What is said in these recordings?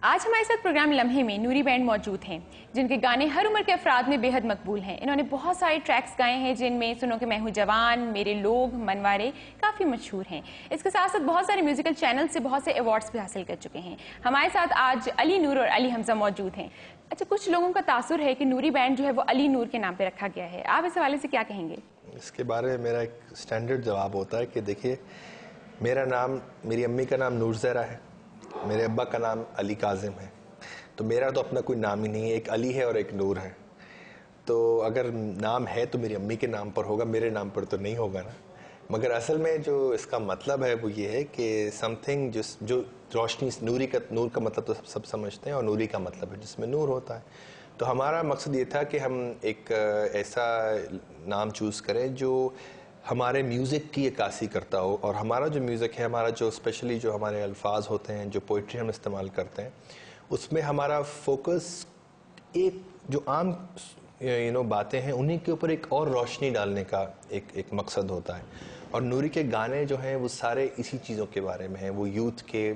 आज हमारे साथ प्रोग्राम लम्हे में नूरी बैंड मौजूद हैं, जिनके गाने हर उम्र के अफराद में बेहद मकबूल हैं। इन्होंने बहुत सारे ट्रैक्स गाए हैं, जिनमें सुनो कि मैं हूँ जवान, मेरे लोग, मनवारे काफ़ी मशहूर हैं। इसके साथ साथ बहुत सारे म्यूजिकल चैनल से बहुत से अवार्ड्स भी हासिल कर चुके हैं। हमारे साथ आज अली नूर और अली हमजा मौजूद हैं। अच्छा, कुछ लोगों का तासुर है कि नूरी बैंड जो है वो अली नूर के नाम पर रखा गया है। आप इस हवाले से क्या कहेंगे? इसके बारे में मेरा एक स्टैंडर्ड जवाब होता है कि देखिए, मेरा नाम, मेरी अम्मी का नाम नूर ज़हरा है, मेरे अब्बा का नाम अली काजिम है, तो मेरा तो अपना कोई नाम ही नहीं है। एक अली है और एक नूर है, तो अगर नाम है तो मेरी अम्मी के नाम पर होगा, मेरे नाम पर तो नहीं होगा ना। मगर असल में जो इसका मतलब है वो ये है कि समथिंग जो रोशनी, नूर का मतलब तो सब समझते हैं, और नूरी का मतलब है जिसमें नूर होता है। तो हमारा मकसद ये था कि हम एक ऐसा नाम चूज़ करें जो हमारे म्यूज़िक की अक्कासी करता हो, और हमारा जो म्यूज़िक है, हमारा जो स्पेशली जो हमारे अल्फाज होते हैं, जो पोइट्री हम इस्तेमाल करते हैं, उसमें हमारा फोकस एक जो आम बातें हैं उन्हीं के ऊपर एक और रोशनी डालने का एक मकसद होता है। और नूरी के गाने जो हैं वो सारे इसी चीज़ों के बारे में हैं। वो यूथ के,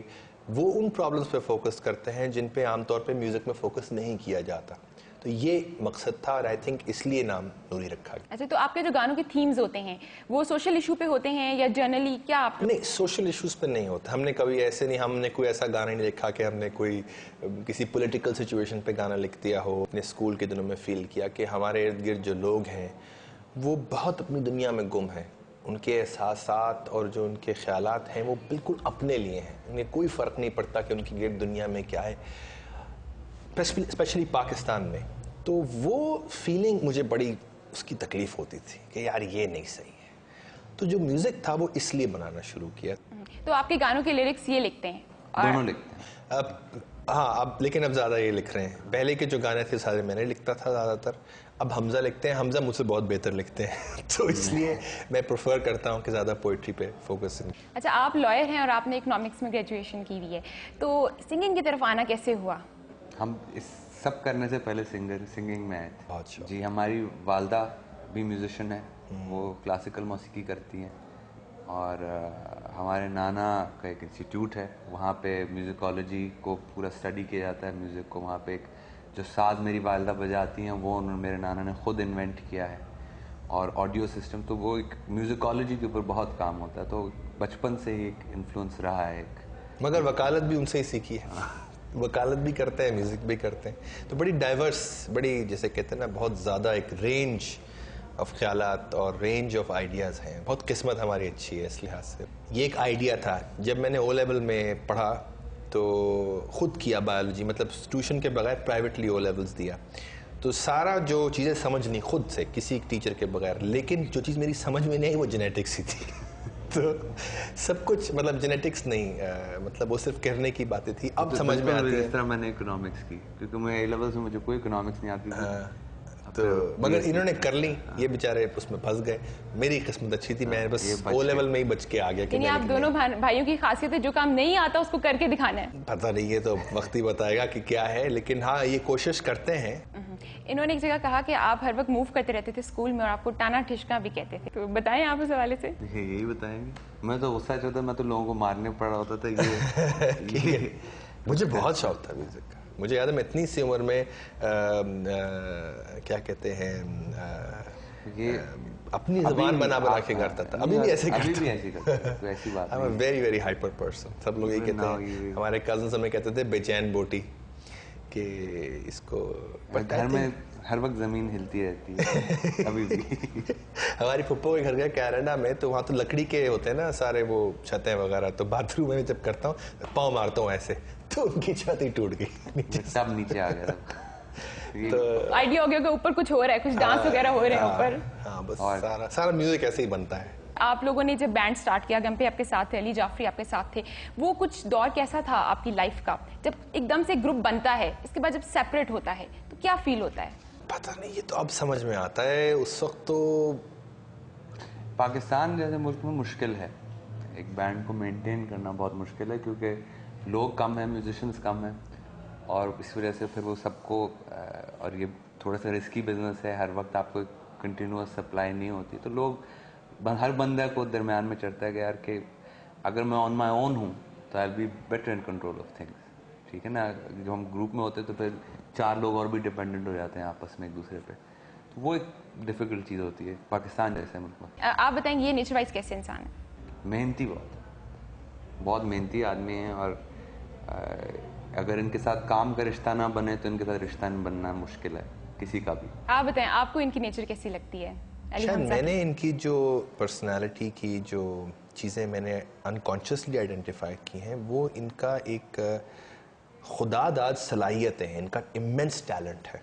वो उन प्रॉब्लम्स पे फोकस करते हैं जिन पे आमतौर पे म्यूज़िक में फोकस नहीं किया जाता। तो ये मकसद था, और आई थिंक इसलिए नाम नूरी रखा गया। अच्छा, तो आपके जो गानों के थीम्स होते हैं वो सोशल इशू पे होते हैं या जनरली क्या आप? नहीं, सोशल इश्यूज पे नहीं होता। हमने कभी ऐसे नहीं, हमने कोई ऐसा गाना नहीं लिखा कि हमने कोई किसी पॉलिटिकल सिचुएशन पे गाना लिख दिया हो। अपने स्कूल के दिनों में फील किया कि हमारे इर्द गिर्द जो लोग हैं वो बहुत अपनी दुनिया में गुम हैं। उनके एहसासात और जो उनके ख्यालात हैं वो बिल्कुल अपने लिए हैं। उन्हें कोई फ़र्क नहीं पड़ता कि उनकी गिर्द दुनिया में क्या है, स्पेशली पाकिस्तान में। तो वो फीलिंग मुझे बड़ी उसकी तकलीफ होती थी कि यार ये नहीं सही है। तो जो म्यूजिक था वो इसलिए बनाना शुरू किया। तो आपके गानों के लिरिक्स ये लिखते हैं? दोनों लिखते हैं। अब हाँ, अब लेकिन अब ज़्यादा ये लिख रहे हैं। पहले के जो गाने थे सारे मैंने लिखता था ज़्यादातर, अब हमजा लिखते हैं। हमजा मुझसे बहुत बेहतर लिखते हैं तो इसलिए मैं प्रेफर करता हूँ कि ज़्यादा पोइट्री पे फोकस। अच्छा, आप लॉयर हैं और आपने इकोनॉमिक्स में ग्रेजुएशन की हुई है, तो सिंगिंग की तरफ आना कैसे हुआ? हम इस सब करने से पहले सिंगिंग में आए थे। अच्छा। जी, हमारी वालदा भी म्यूजिशियन है, वो क्लासिकल मौसीकी करती हैं, और हमारे नाना का एक इंस्टीट्यूट है, वहाँ पे म्यूजिकोलॉजी को पूरा स्टडी किया जाता है म्यूज़िक को। वहाँ पे एक जो साज मेरी वालदा बजाती हैं वो मेरे नाना ने खुद इन्वेंट किया है, और ऑडियो सिस्टम, तो वो एक म्यूजिकोलॉजी के ऊपर बहुत काम होता है। तो बचपन से ही एक इन्फ्लुएंस रहा है एक। मगर वकालत भी उनसे ही सीखी है। वकालत भी करते हैं, म्यूज़िक भी करते हैं, तो बड़ी डाइवर्स, बड़ी जैसे कहते हैं ना, बहुत ज़्यादा एक रेंज ऑफ ख्यालात और रेंज ऑफ आइडियाज़ हैं। बहुत किस्मत हमारी अच्छी है इस लिहाज से। ये एक आइडिया था जब मैंने ओ लेवल में पढ़ा, तो ख़ुद किया बायोलॉजी, मतलब ट्यूशन के बगैर प्राइवेटली ओ लेवल्स दिया, तो सारा जो चीज़ें समझनी खुद से, किसी टीचर के बगैर। लेकिन जो चीज़ मेरी समझ में नहीं आई वो जेनेटिक्स ही थी तो सब कुछ, मतलब जेनेटिक्स नहीं, मतलब वो सिर्फ कहने की बातें थी। अब तो समझ में आती है। इस तरह मैंने इकोनॉमिक्स की, क्योंकि मैं ए लेवल से मुझे कोई इकोनॉमिक्स नहीं आती थी। तो मगर इन्होंने कर ली, ये बेचारे उसमें फंस गए। मेरी किस्मत अच्छी थी, मैं बस ओ लेवल में ही बच के आ गया। कि आप दोनों भाइयों की खासियत है, जो काम नहीं आता उसको करके दिखाना है। पता नहीं, ये तो वक्त ही बताएगा कि क्या है, लेकिन हाँ, ये कोशिश करते हैं। इन्होंने एक जगह कहा कि आप हर वक्त मूव करते रहते थे स्कूल में, और आपको टाना ठिशका भी कहते थे, तो बताएं आप उस हवाले से। यही बताएंगे। मैं तो गुस्सा चलता, मैं तो लोगों को मारने पड़ रहा होता था ये मुझे बहुत शौक था म्यूजिक का। मुझे याद है मैं इतनी सी उम्र में क्या कहते हैं, ये अपनी ज़बान बना के करता था। अभी भी ऐसे करता हूँ, ऐसी बात I am a very very hyper person. सब लोग ये कहते हैं, हमारे कजन्स हमें कहते थे बेचैन बोटी, कि इसको। घर में हर वक्त ज़मीन हिलती रहती है अभी भी हमारी फुप्पो के घर गया कनाडा में, तो वहाँ तो लकड़ी के होते हैं ना सारे वो छतें वगैरह, तो बाथरूम में जब करता हूँ पाँव मारता हूँ ऐसे, तो उनकी छत ही टूट गई, सब नीचे आ गया। तो आइडिया हो गया कि ऊपर कुछ हो रहा है, कुछ डांस वगैरह हो रहे हैं ऊपर। हाँ, बस सारा म्यूजिक ऐसे ही बनता है। आप लोगों ने जब बैंड स्टार्ट किया, गम्पे आपके साथ थे, अली जाफरी आपके साथ थे, वो कुछ दौर कैसा था आपकी लाइफ का, जब एकदम से ग्रुप बनता है, इसके बाद जब सेपरेट होता है तो क्या फील होता है? पता नहीं, ये तो अब समझ में आता है। उस वक्त तो पाकिस्तान जैसे मुल्क में मुश्किल है, एक बैंड को मेंटेन करना बहुत मुश्किल है, क्योंकि लोग कम हैं, म्यूजिशियंस कम हैं, और इस वजह से फिर वो सबको, और ये थोड़ा सा रिस्की बिजनेस है, हर वक्त आपको कंटिन्यूस सप्लाई नहीं होती, तो लोग, हर बंदा को दरमियान में चढ़ता है कि यार कि अगर मैं ऑन माई ओन हूँ तो I will be better in control of things. ठीक है ना, जो हम ग्रुप में होते हैं तो फिर 4 लोग और भी डिपेंडेंट हो जाते हैं आपस में एक दूसरे पे, तो वो एक डिफ़िकल्ट चीज़ होती है पाकिस्तान जैसे मुल्क में। आप बताएंगे ये नेचर वाइज कैसे इंसान है? मेहनती, बहुत मेहनती आदमी हैं, और अगर इनके साथ काम का रिश्ता ना बने तो इनके साथ रिश्ता नहीं बनना मुश्किल है किसी का भी। आप बताएं आपको इनकी नेचर कैसी लगती है? अली शायद हमजा मैंने इनकी जो पर्सनालिटी की जो चीज़ें मैंने अनकॉन्शियसली आइडेंटिफाई की हैं, वो इनका एक खुदादाद सलाहियतें हैं, इनका इमेंस टैलेंट है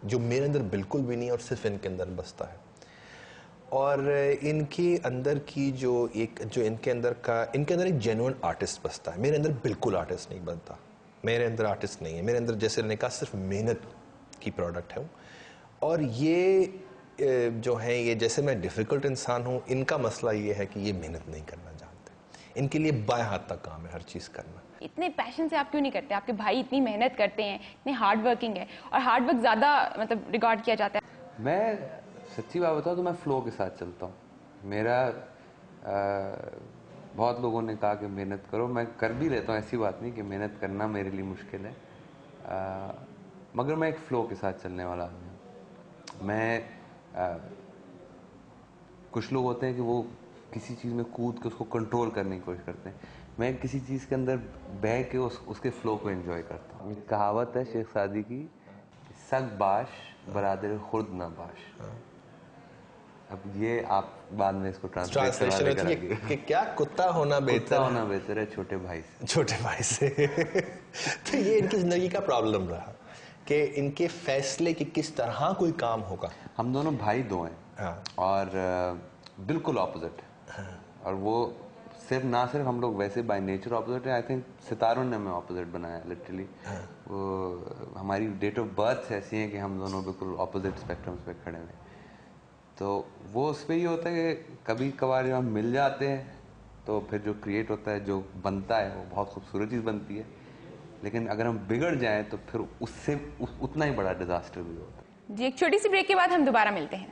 जो मेरे अंदर बिल्कुल भी नहीं और सिर्फ इनके अंदर बसता है। और इनके अंदर की जो इनके अंदर एक जेन्युइन आर्टिस्ट बसता है। मेरे अंदर बिल्कुल आर्टिस्ट नहीं बनता, मेरे अंदर आर्टिस्ट नहीं है। मेरे अंदर जैसे मैंने कहा सिर्फ मेहनत की प्रोडक्ट है। और ये जो है, ये जैसे मैं डिफ़िकल्ट इंसान हूँ, इनका मसला ये है कि ये मेहनत नहीं करना जानते। इनके लिए बाएं हाथ तक काम है हर चीज़ करना। इतने पैशन से आप क्यों नहीं करते? आपके भाई इतनी मेहनत करते हैं, इतने हार्ड वर्किंग है, और हार्ड वर्क ज़्यादा मतलब रिकॉर्ड किया जाता है। मैं सच्ची बात बताऊँ तो मैं फ़्लो के साथ चलता हूँ। मेरा बहुत लोगों ने कहा कि मेहनत करो, मैं कर भी लेता हूँ, ऐसी बात नहीं कि मेहनत करना मेरे लिए मुश्किल है, मगर मैं एक फ़्लो के साथ चलने वाला आदमी हूँ। कुछ लोग होते हैं कि वो किसी चीज़ में कूद के उसको कंट्रोल करने की कोशिश करते हैं। मैं किसी चीज़ के अंदर बह के उसके फ़्लो को एंजॉय करता हूँ। एक कहावत है शेख सादी की, सग बाश बरादर खुर्द ना बाश। अब ये आप बाद में इसको ट्रांसलेशन होती है कि क्या कुत्ता होना बेहतर है छोटे भाई से। तो ये इनकी जिंदगी का प्रॉब्लम रहा कि इनके फैसले कि किस तरह कोई काम होगा। हम दोनों भाई दो हैं। हाँ। और बिल्कुल ऑपोजिट है। हाँ। और वो सिर्फ हम लोग वैसे बाय नेचर ऑपोजिट है। आई थिंक सितारों ने हमें ऑपोजिट बनाया लिटरली। हाँ। वो हमारी डेट ऑफ बर्थ ऐसी है कि हम दोनों बिल्कुल ऑपोजिट स्पेक्ट्रम्स पे खड़े हुए। तो वो उस पर ये होता है कि कभी कभार जब हम मिल जाते हैं तो फिर जो क्रिएट होता है, जो बनता है, वो बहुत खूबसूरत चीज़ बनती है। लेकिन अगर हम बिगड़ जाएं तो फिर उससे उतना ही बड़ा डिजास्टर भी होता है। जी, एक छोटी सी ब्रेक के बाद हम दोबारा मिलते हैं।